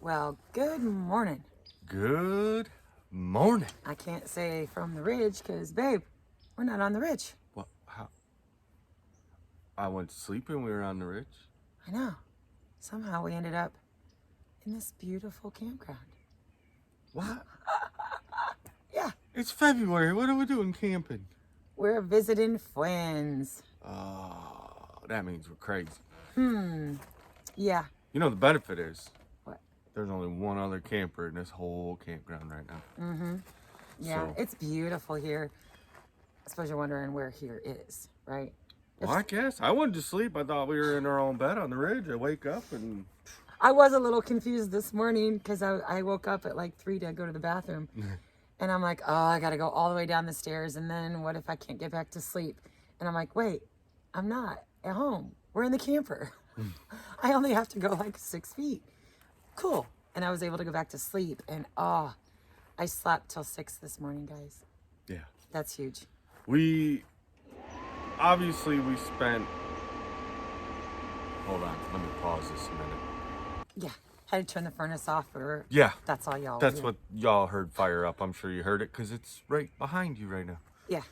Well, good morning. Good morning. I can't say from the ridge because, babe, we're not on the ridge. Well, how? I went to sleep and we were on the ridge. I know. Somehow we ended up in this beautiful campground. What? Yeah, It's February. What are we doing camping? we're visiting friends. Oh, that means we're crazy. Yeah. You know the benefit is What? there's only one other camper in this whole campground right now. Yeah, So- it's beautiful here. I suppose you're wondering where here is, right? Well, I guess I went to sleep. I thought we were in our own bed on the ridge. I wake up and I was a little confused this morning because I woke up at like 3 to go to the bathroom. And I'm like, oh, I got to go all the way down the stairs. And then what if I can't get back to sleep? And I'm like, wait, I'm not at home. We're in the camper. I only have to go like 6 feet. Cool. And I was able to go back to sleep. And I slept till 6 this morning, guys. yeah. That's huge. We spent. Hold on. Let me pause this a minute. Yeah. Had to turn the furnace off or Yeah. that's all y'all. That's hear. what y'all heard fire up. I'm sure you heard it because it's right behind you right now. Yeah.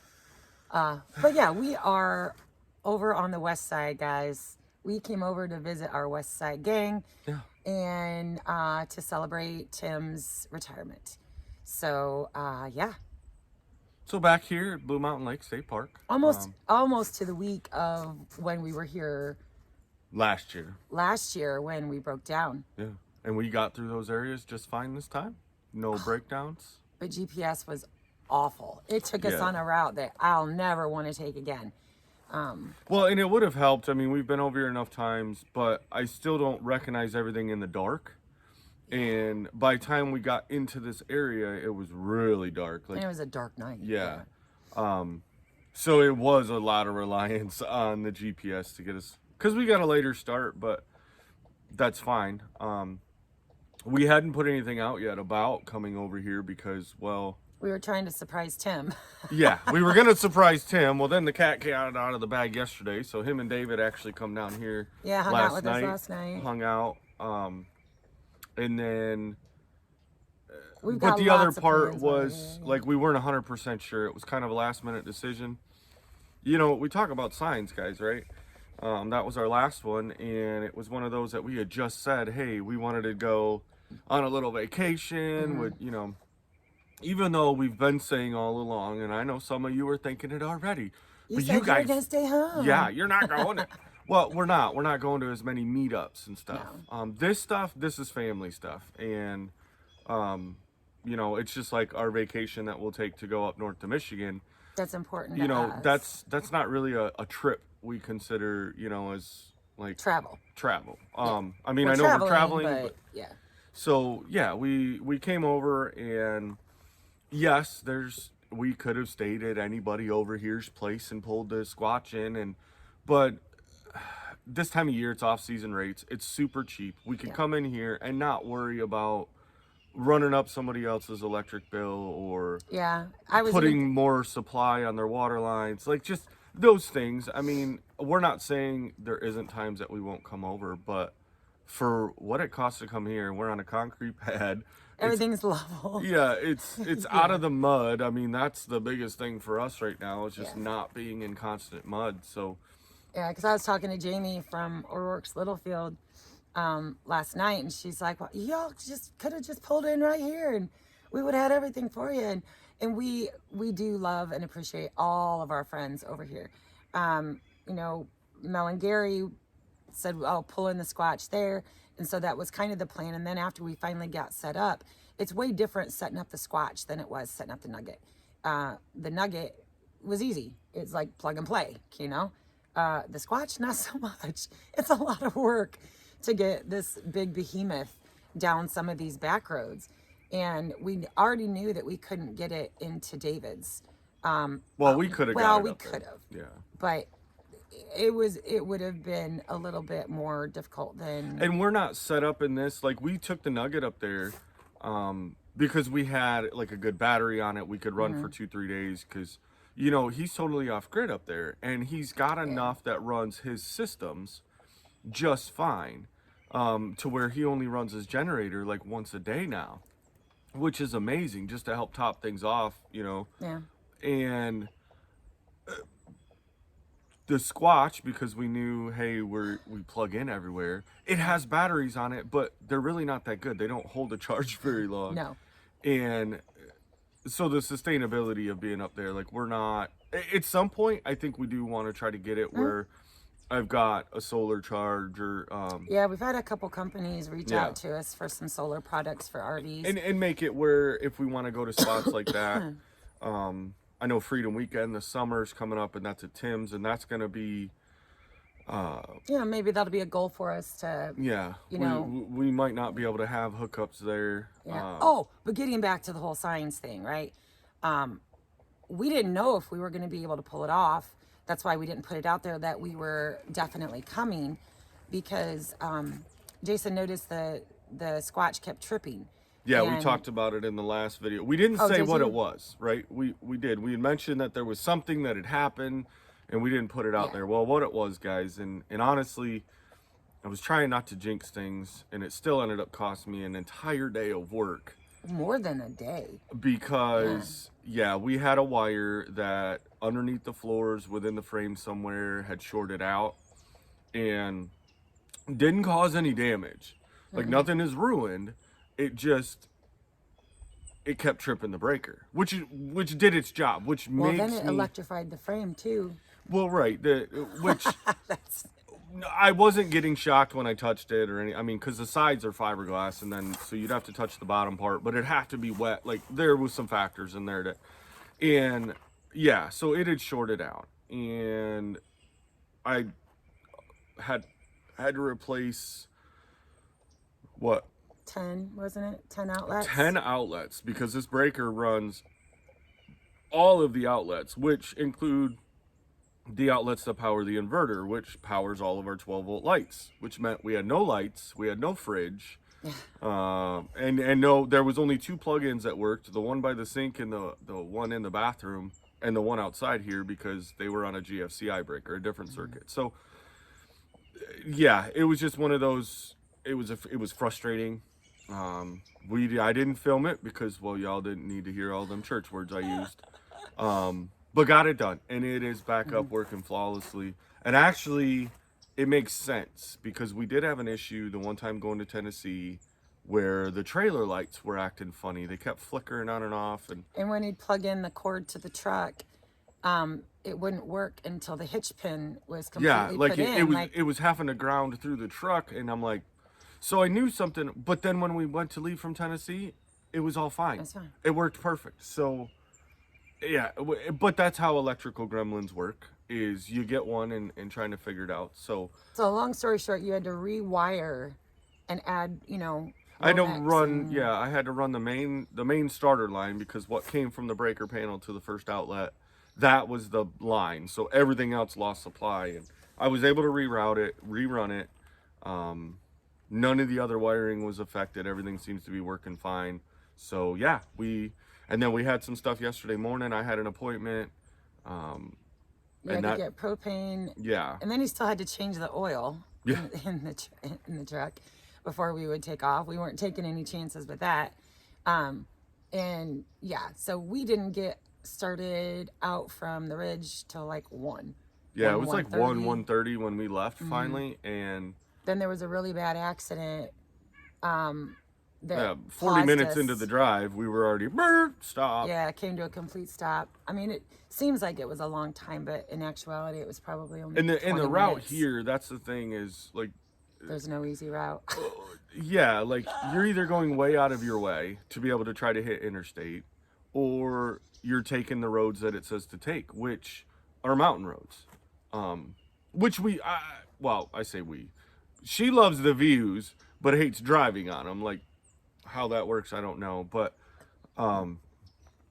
But yeah, we are over on the west side, guys. We came over to visit our west side gang Yeah. and to celebrate Tim's retirement. So yeah, So back here at Blue Mountain Lake State Park. almost to the week of when we were here Last year. last year when we broke down. Yeah. And we got through those areas just fine this time. No breakdowns. But GPS was awful. It took us Yeah. on a route that I'll never want to take again. Well, and it would have helped. I mean, we've been over here enough times, but I still don't recognize everything in the dark. And by the time we got into this area, it was really dark. And it was a dark night. Yeah. So it was a lot of reliance on the GPS to get us, because we got a later start, but that's fine. We hadn't put anything out yet about coming over here because, well, We were trying to surprise Tim. yeah, we were going to surprise Tim. Well, then the cat got out of the bag yesterday, so him and David actually come down here Yeah, hung out with us last night. hung out. And then We've but got the other lots of part plans over was here. like we weren't 100% sure. It was kind of a last minute decision. You know, we talk about signs, guys, right? That was our last one, and it was one of those that we had just said, hey, we wanted to go on a little vacation with, you know, even though we've been saying all along, and I know some of you are thinking it already, You but said you you guys, were gonna stay home. yeah, you're not going to. Well, we're not. We're not going to as many meetups and stuff. This is family stuff, and you know, it's just like our vacation that we'll take to go up north to Michigan. That's important. You to know, us. that's not really a trip we consider, you know, as like travel. I mean, I know we're traveling, but yeah. so yeah, we came over, and yes, we could have stayed at anybody over here's place and pulled the squatch in, but this time of year it's off-season rates. It's super cheap. We could come in here and not worry about running up somebody else's electric bill or Yeah, I was putting more supply on their water lines, like just those things. I mean, we're not saying there isn't times that we won't come over, but for what it costs to come here, we're on a concrete pad. everything's level. Yeah, it's out of the mud. I mean, that's the biggest thing for us right now, is just Yeah. not being in constant mud. So Yeah, because I was talking to Jamie from O'Rourke's Littlefield last night, and she's like, well, y'all just could have just pulled in right here, and we would have had everything for you. And we do love and appreciate all of our friends over here. You know, Mel and Gary said, oh, pull in the squatch there. And so that was kind of the plan. And then after we finally got set up, it's way different setting up the squatch than it was setting up the nugget. The nugget was easy. It's like plug and play, you know? The squatch, not so much. It's a lot of work to get this big behemoth down some of these back roads. And we already knew that we couldn't get it into David's. well, we could have Well, got it we up there. could have. Yeah. But it would have been a little bit more difficult than And we're not set up in this, like we took the nugget up there because we had like a good battery on it. We could run for 2-3 days, because you know, he's totally off grid up there, and he's got enough that runs his systems just fine. to where he only runs his generator like once a day now, which is amazing, just to help top things off, you know. Yeah. And the Squatch, because we knew, hey, we plug in everywhere. It has batteries on it, but they're really not that good. They don't hold a charge very long. No. And so the sustainability of being up there, like, we're not. At some point, I think we do want to try to get it where I've got a solar charger. Yeah, we've had a couple companies reach Yeah. out to us for some solar products for RVs. And make it where if we want to go to spots like that, I know Freedom Weekend, the summer's coming up, and that's at Tim's, and that's going to be, Maybe that'll be a goal for us to, yeah, you know. we might not be able to have hookups there. Yeah. But getting back to the whole science thing, right? We didn't know if we were going to be able to pull it off. That's why we didn't put it out there that we were definitely coming, because Jason noticed the Squatch kept tripping. Yeah, we And- talked about it in the last video. We didn't Oh, say did what you? it was, right? We did. We had mentioned that there was something that had happened, and we didn't put it out Yeah. there. Well, what it was, guys, and honestly, I was trying not to jinx things, and it still ended up costing me an entire day of work. More than a day. Because we had a wire that underneath the floors within the frame somewhere had shorted out and didn't cause any damage. Like, nothing is ruined. It kept tripping the breaker, which did its job, which Well, makes then it me electrified the frame too. well, right, which That's I wasn't getting shocked when I touched it or any. I mean, because the sides are fiberglass, and then so you'd have to touch the bottom part, but it'd have to be wet. Like, there was some factors in there that, and yeah, so it had shorted out, and I had to replace what 10, wasn't it? 10 outlets. 10 outlets, because this breaker runs all of the outlets, which include the outlets that power the inverter, which powers all of our 12-volt lights, which meant we had no lights, we had no fridge, and no, there was only 2 plugins that worked, the one by the sink and the one in the bathroom, and the one outside here, because they were on a GFCI breaker, a different circuit. So yeah, it was just one of those. It was frustrating. I didn't film it because, well, y'all didn't need to hear all them church words I used. But got it done, and it is back up working flawlessly. And actually, it makes sense, because we did have an issue the one time going to Tennessee where the trailer lights were acting funny. They kept flickering on and off, And when he'd plug in the cord to the truck, it wouldn't work until the hitch pin was completely like put it in. was it was having to ground through the truck, and I'm like, so I knew something. But then when we went to leave from Tennessee, it was all fine. That's fine. It worked perfect. So yeah, but that's how electrical gremlins work, is you get one and trying to figure it out. So long story short, you had to rewire and add, I had to Romex run, and- I had to run the main starter line, because what came from the breaker panel to the first outlet, that was the line. So everything else lost supply, and I was able to reroute it, rerun it. None of the other wiring was affected. Everything seems to be working fine. So yeah, and then we had some stuff yesterday morning. I had an appointment. You had to get propane. Yeah. And then he still had to change the oil Yeah. in the truck before we would take off. We weren't taking any chances with that. And yeah, so we didn't get started out from the ridge till like 1. Yeah, it was like 1:30. 1:30 when we left finally, and Then there was a really bad accident. That 40 caused minutes us- into the drive, we were already stop. Yeah, it came to a complete stop. I mean, it seems like it was a long time, but in actuality, it was probably only And the 20 route minutes. here, that's the thing, is like, There's no easy route. yeah, like you're either going way out of your way to be able to try to hit interstate, or you're taking the roads that it says to take, which are mountain roads. Which I say we. She loves the views, but hates driving on them. Like, how that works, I don't know. But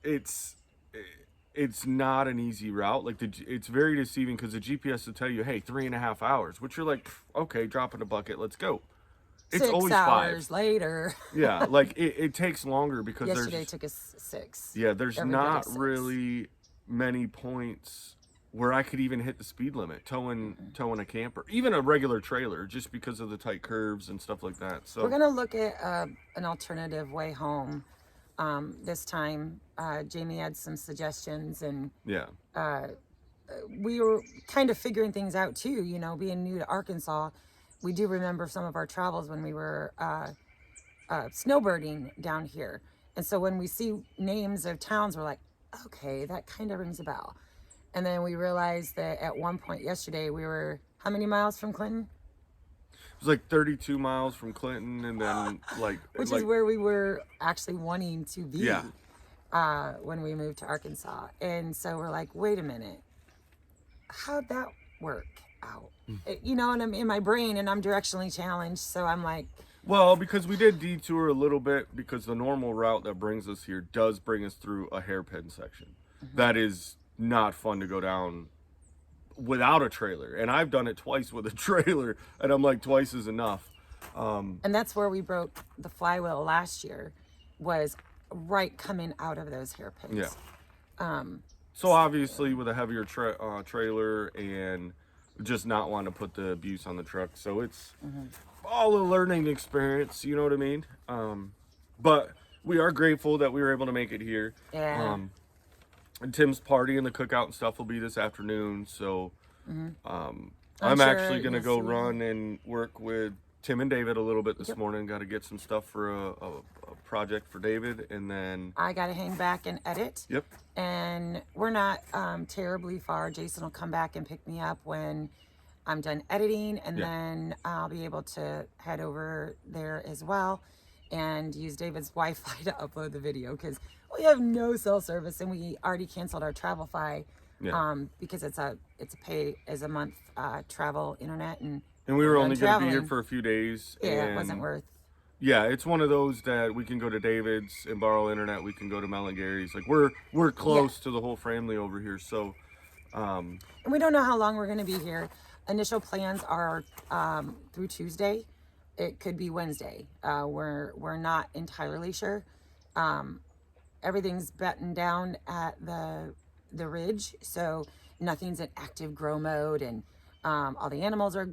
it's not an easy route. Like, it's very deceiving, because the GPS will tell you, hey, 3.5 hours, which you're like, okay, drop in a bucket, let's go. It's 6 always hours 5. later. Yeah, like it takes longer, because Yesterday there's took us 6. there's Every not day 6. really many points where I could even hit the speed limit, towing a camper, even a regular trailer, just because of the tight curves and stuff like that. So we're gonna look at an alternative way home this time. Jamie had some suggestions, and yeah, we were kind of figuring things out too. You know, being new to Arkansas, we do remember some of our travels when we were snowbirding down here, and so when we see names of towns, we're like, okay, that kind of rings a bell. And then we realized that at one point yesterday we were how many miles from Clinton? it was like 32 miles from Clinton, and then Which is where we were actually wanting to be. Yeah. When we moved to Arkansas. And so we're like, wait a minute, how'd that work out? You know, and I'm in my brain and I'm directionally challenged. So I'm like, well, because we did detour a little bit, because the normal route that brings us here does bring us through a hairpin section. That is not fun to go down without a trailer. And I've done it twice with a trailer, and I'm like, twice is enough. and that's where we broke the flywheel last year, was right coming out of those hairpins. Yeah. So obviously with a heavier trailer and just not want to put the abuse on the truck. So it's all a learning experience, you know what I mean? But we are grateful that we were able to make it here. Yeah. And Tim's party and the cookout and stuff will be this afternoon. So I'm sure actually going to you'll go see run and work with Tim and David a little bit this morning. Got to get some stuff for a project for David, and then I got to hang back and edit. Yep. And we're not terribly far. Jason will come back and pick me up when I'm done editing, and then I'll be able to head over there as well and use David's Wi-Fi to upload the video, because we have no cell service, and we already canceled our Travelify because it's a pay as a month travel internet, and we were only going to be here traveling. for a few days. Yeah, and it wasn't worth. Yeah, it's one of those that we can go to David's and borrow internet. We can go to Mel and Gary's. Like we're close to the whole family over here. So, and we don't know how long we're going to be here. Initial plans are through Tuesday. It could be Wednesday. We're not entirely sure. Everything's battened down at the ridge, so nothing's in active grow mode, and all the animals are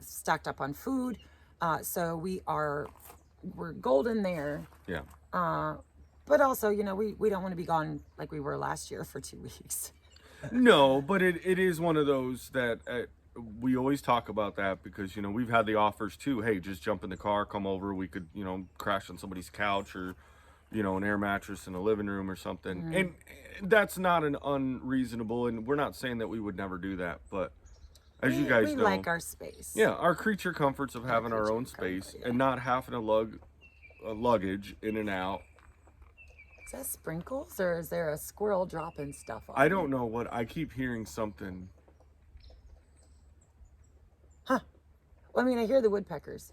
stocked up on food. So we're golden there. yeah. But also, you know, we don't want to be gone like we were last year for 2 weeks. No, but it is one of those that we always talk about that, because, you know, we've had the offers too. Hey, just jump in the car, come over. We could, you know, crash on somebody's couch, or, you know, an air mattress in a living room or something. And that's not an unreasonable, and we're not saying that we would never do that, but as you guys know, we like our space. Yeah, our creature comforts of having our own space and not having a luggage in and out. Is that sprinkles, or is there a squirrel dropping stuff on I don't know what, I keep hearing something. Well, I mean, I hear the woodpeckers.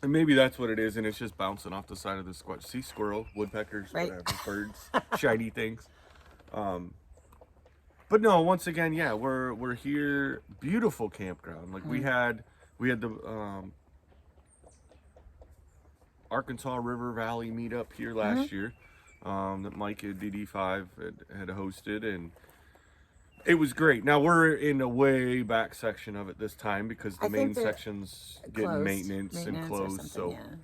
And maybe that's what it is, and it's just bouncing off the side of the squash. See, squirrel, woodpeckers, Right. whatever, birds, shiny things. But no, once again, yeah, we're here. Beautiful campground. Like we had the Arkansas River Valley meetup here last year that Mike at DD5 had hosted, and it was great. Now we're in a way back section of it this time, because the main section's getting Closed. maintenance and or closed. something, So, yeah.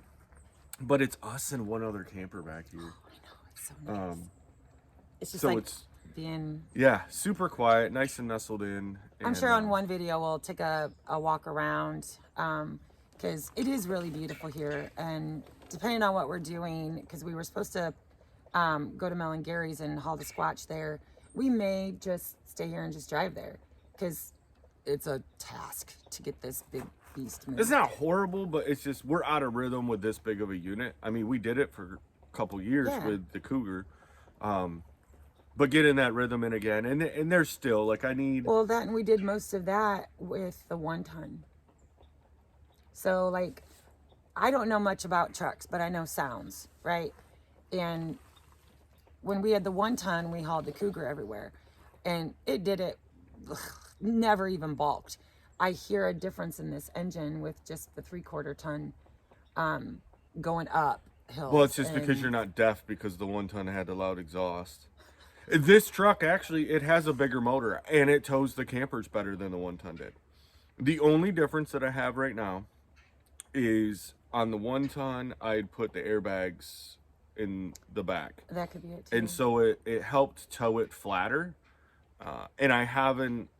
but it's us and one other camper back here. I know, it's so nice. It's just So like it's being. yeah, super quiet, nice and nestled in. I'm and, sure on one video we'll take a walk around, because it is really beautiful here, and depending on what we're doing, because we were supposed to go to Mel and Gary's and haul the squatch there, we may just stay here and just drive there, because it's a task to get this big beast moved. It's not horrible, but it's just we're out of rhythm with this big of a unit. I mean, we did it for a couple years with the Cougar, but getting that rhythm in again, and there's still like I need. Well, that, and we did most of that with the 1 ton. So like, I don't know much about trucks, but I know sounds, right? And when we had the 1 ton, we hauled the Cougar everywhere, and it did it, never even balked. I hear a difference in this engine with just the 3/4 ton going up hills. Well, it's just because you're not deaf, because the 1 ton had the loud exhaust. This truck actually, it has a bigger motor and it tows the campers better than the 1 ton did. The only difference that I have right now is on the 1 ton, I'd put the airbags in the back. That could be it too. And so it helped tow it flatter. And I haven't,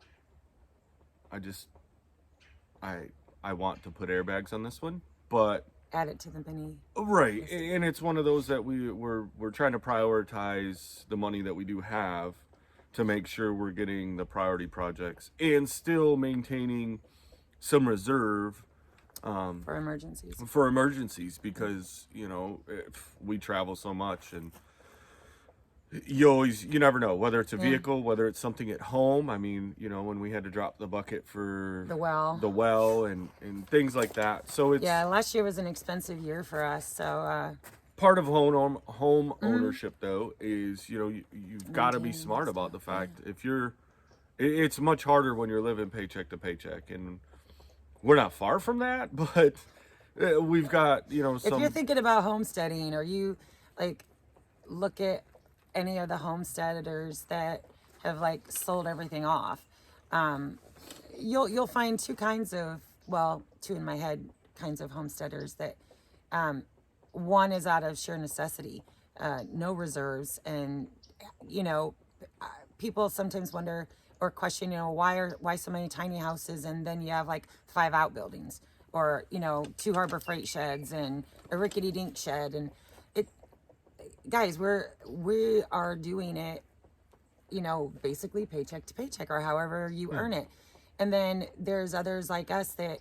I just, I want to put airbags on this one, but Add it to the mini. right, and it's one of those that we're trying to prioritize the money that we do have to make sure we're getting the priority projects and still maintaining some reserve For emergencies. because if we travel so much and you never know whether it's a vehicle, whether it's something at home. I mean, when we had to drop the bucket for The well and things like that. So it's last year was an expensive year for us. So part of home ownership though is you've got to be smart about the fact it's much harder when you're living paycheck to paycheck, and we're not far from that, but we've got if you're thinking about homesteading, or you look at any of the homesteaders that have sold everything off, you'll find two in my head kinds of homesteaders that one is out of sheer necessity, no reserves, and people sometimes wonder or question, why so many tiny houses, and then you have 5 outbuildings, or 2 Harbor Freight sheds and a rickety dink shed, and guys, we are doing it, basically paycheck to paycheck, or however you earn it. And then there's others like us that,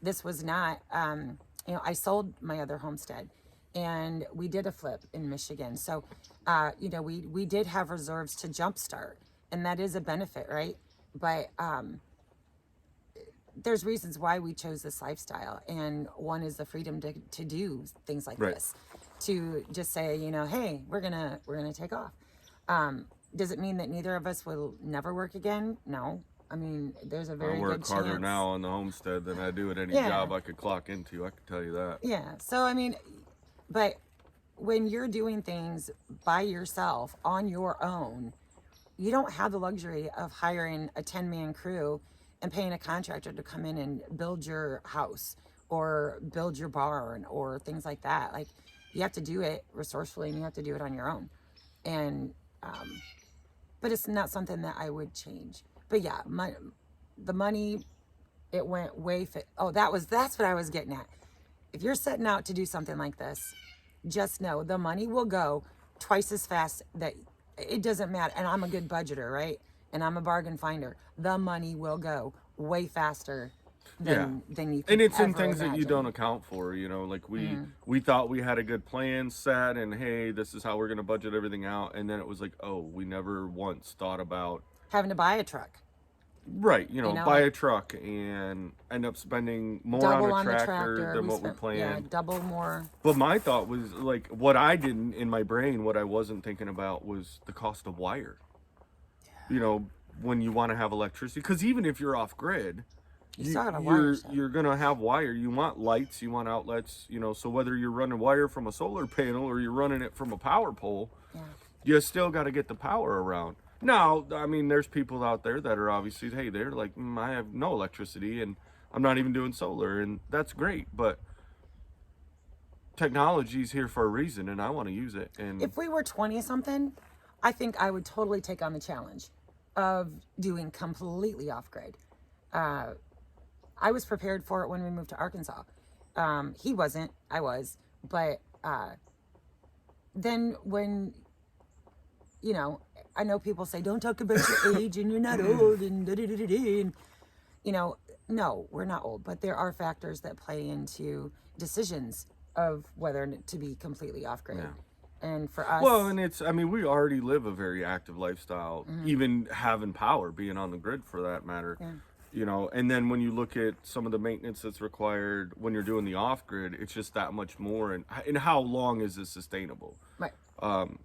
this was not, I sold my other homestead and we did a flip in Michigan. So, we did have reserves to jumpstart, and that is a benefit, right? But, there's reasons why we chose this lifestyle. And one is the freedom to do things like this, to just say, hey, we're gonna take off. Does it mean that neither of us will never work again? No. I mean, there's a very good chance. I work harder now on the homestead than I do at any job I could clock into. I can tell you that. Yeah. So, I mean, but when you're doing things by yourself on your own, you don't have the luxury of hiring a 10-man crew and paying a contractor to come in and build your house or build your barn or things like that. You have to do it resourcefully, and you have to do it on your own. And, but it's not something that I would change. But yeah, the money, it went way that's what I was getting at. If you're setting out to do something like this, just know the money will go twice as fast. That it doesn't matter. And I'm a good budgeter, right? And I'm a bargain finder. The money will go way faster than you can. And it's in ever things imagine. that you don't account for, we thought we had a good plan set, and hey, this is how we're going to budget everything out. And then it was we never once thought about having to buy a truck. Right, buy a truck and end up spending more on a tractor than what we planned. Yeah, double more. But my thought was what I didn't in my brain, what I wasn't thinking about was the cost of wire. Yeah. When you want to have electricity, because even if you're off grid, you're gonna have wire. You want lights, you want outlets. So whether you're running wire from a solar panel or you're running it from a power pole, you still got to get the power around. Now, I mean, there's people out there that are obviously, hey, they're I have no electricity and I'm not even doing solar, and that's great, but technology's here for a reason, and I want to use it. And if we were 20 something, I think I would totally take on the challenge of doing completely off grid. I was prepared for it when we moved to Arkansas. He wasn't, I was, but then when, I know people say, don't talk about your age and you're not old and da-da-da-da-da. And, no, we're not old, but there are factors that play into decisions of whether to be completely off grid. Yeah. And for us, well, and we already live a very active lifestyle, even having power, being on the grid for that matter. Yeah. And then when you look at some of the maintenance that's required when you're doing the off grid, it's just that much more. And how long is this sustainable? Right.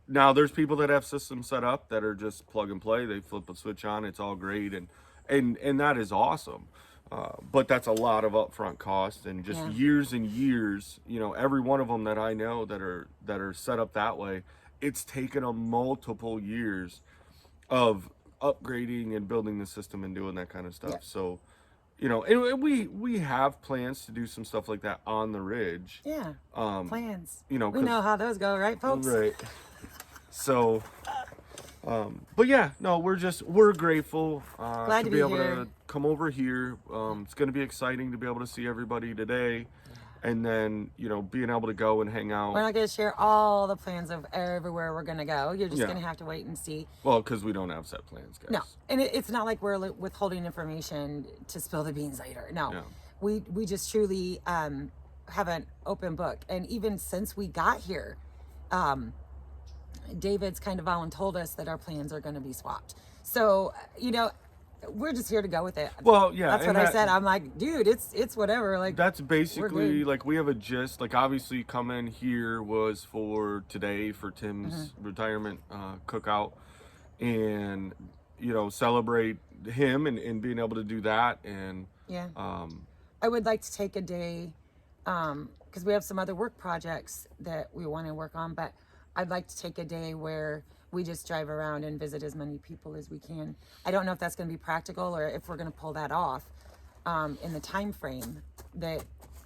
Now there's people that have systems set up that are just plug and play. They flip a switch on, it's all great, and that is awesome. But that's a lot of upfront cost and just years and years. Every one of them that I know that are set up that way, it's taken a multiple years of upgrading and building the system and doing that kind of stuff. Yeah. So, you know, and we have plans to do some stuff like that on the ridge. Yeah. Plans. You know, we know how those go, right, folks? right. So, but yeah, no, we're grateful Glad to to be be able here. to come over here. It's going to be exciting to be able to see everybody today, and then, you know, being able to go and hang out. We're not going to share all the plans of everywhere we're going to go. You're just Yeah. going to have to wait and see. Well, because we don't have set plans, guys. No, and it's not like we're withholding information to spill the beans later. No, Yeah. we just truly have an open book. And even since we got here, David's kind of voluntold us that our plans are going to be swapped. So, you know, we're just here to go with it. Well, yeah, That's what I said. I'm like, dude, it's whatever. Like, that's basically good. like we have a gist. Like, obviously, coming here was for today for Tim's retirement cookout, and, you know, celebrate him and being able to do that. And yeah, I would like to take a day because we have some other work projects that we want to work on, but I'd like to take a day where we just drive around and visit as many people as we can. I don't know if that's going to be practical or if we're going to pull that off in the time frame that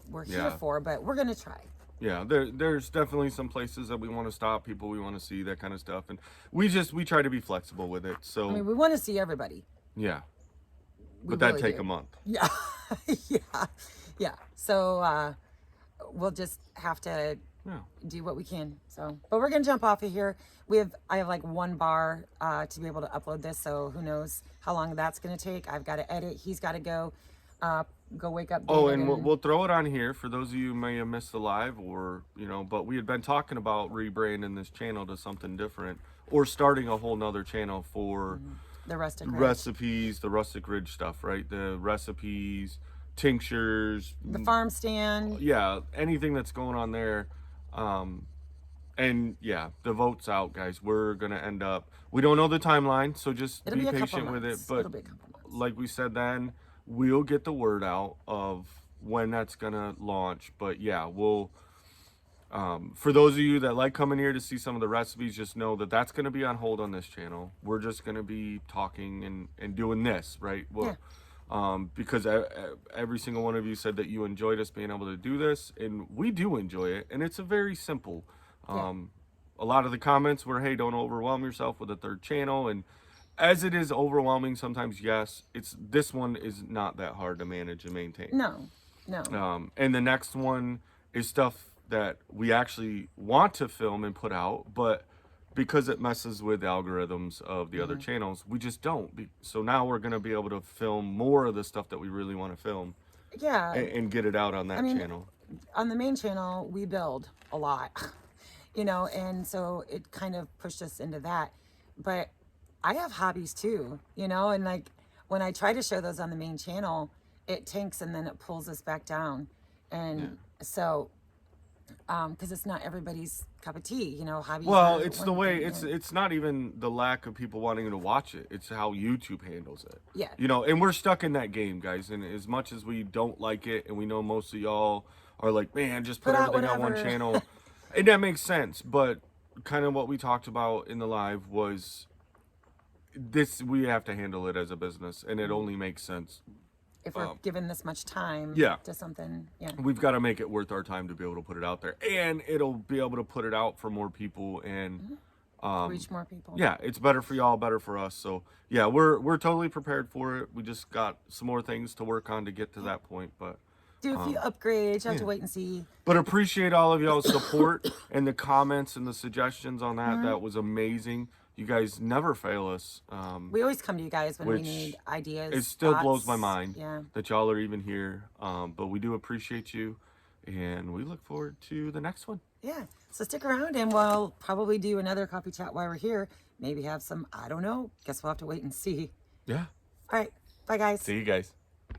we're here for, but we're going to try. Yeah, there's definitely some places that we want to stop, people we want to see, that kind of stuff, and we try to be flexible with it. So I mean, we want to see everybody. yeah, We but that really take do. a month. Yeah, yeah. So we'll just have to do what we can. So, but we're gonna jump off of here. I have like one bar to be able to upload this. So who knows how long that's gonna take? I've got to edit. He's got to go wake up. Oh, David and we'll throw it on here for those of you who may have missed the live, or, you know, but we had been talking about rebranding this channel to something different, or starting a whole nother channel for the rustic ridge. recipes, the rustic ridge stuff, right? The recipes, tinctures, The farm stand. yeah, anything that's going on there. And yeah, the vote's out, guys. We're gonna end up, we don't know the timeline, so just It'll be be a couple patient with it. months. But It'll be a couple months. like we said then, we'll get the word out of when that's gonna launch. But yeah, we'll for those of you that like coming here to see some of the recipes, just know that that's gonna be on hold on this channel. We're just gonna be talking and doing this, right? Well, because every single one of you said that you enjoyed us being able to do this, and we do enjoy it, and it's a very simple. A lot of the comments were, hey, don't overwhelm yourself with a third channel, and as it is overwhelming sometimes, yes, this one is not that hard to manage and maintain. No. And the next one is stuff that we actually want to film and put out, but because it messes with the algorithms of the other channels, we just don't. So now we're going to be able to film more of the stuff that we really want to film. Yeah. And get it out on that channel. On the main channel, we build a lot, you know, and so it kind of pushed us into that. But I have hobbies too, you know, and like when I try to show those on the main channel, it tanks and then it pulls us back down. And so, because it's not everybody's cup of tea, you know, hobbies. Well, it's the way, it's not even the lack of people wanting to watch it. It's how YouTube handles it. Yeah. You know, and we're stuck in that game, guys. And as much as we don't like it, and we know most of y'all are like, man, just put everything on one channel. And that makes sense. But kind of what we talked about in the live was this, we have to handle it as a business, and it only makes sense. If we're given this much time to something, we've got to make it worth our time to be able to put it out there, and it'll be able to put it out for more people and reach more people. Yeah, it's better for y'all, better for us. So yeah, we're totally prepared for it. We just got some more things to work on to get to that point, but do a few upgrades. You have to wait and see. But appreciate all of y'all's support and the comments and the suggestions on that. That was amazing. You guys never fail us. We always come to you guys when we need ideas. It still thoughts. blows my mind that y'all are even here. But we do appreciate you, and we look forward to the next one. Yeah. So stick around, and we'll probably do another coffee chat while we're here. Maybe have some, I don't know. Guess we'll have to wait and see. Yeah. All right. Bye, guys. See you guys.